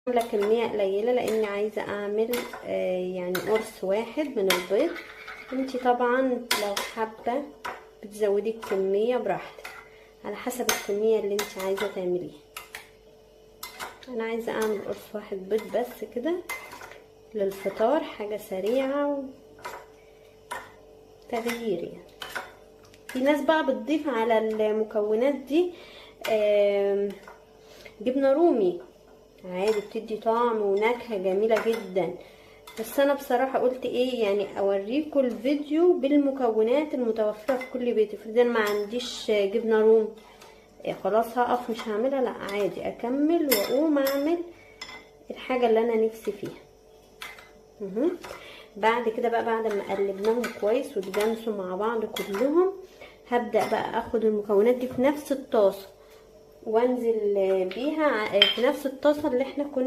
عامله كميه قليله لاني عايزه اعمل يعني قرص واحد من البيض. انتي طبعا لو حابه بتزودي الكميه براحتك على حسب الكميه اللي انتي عايزه تعمليها. انا عايزه اعمل قرص واحد بيض بس كده للفطار، حاجه سريعه وتغيير يعني. في ناس بقى بتضيف على المكونات دي جبنه رومي عادي، بتدي طعم ونكهه جميله جدا. بس انا بصراحه قلت ايه يعني اوريكم الفيديو بالمكونات المتوفره في كل بيت. افرض انا ما عنديش جبنه رومي خلاص هقف مش هعملها، لا عادي اكمل واقوم اعمل الحاجه اللي انا نفسي فيها. بعد كده بقى بعد ما قلبناهم كويس واتجانسوا مع بعض كلهم، هبدا بقى اخد المكونات دي في نفس الطاسه وانزل بيها في نفس الطاسه اللي احنا كنا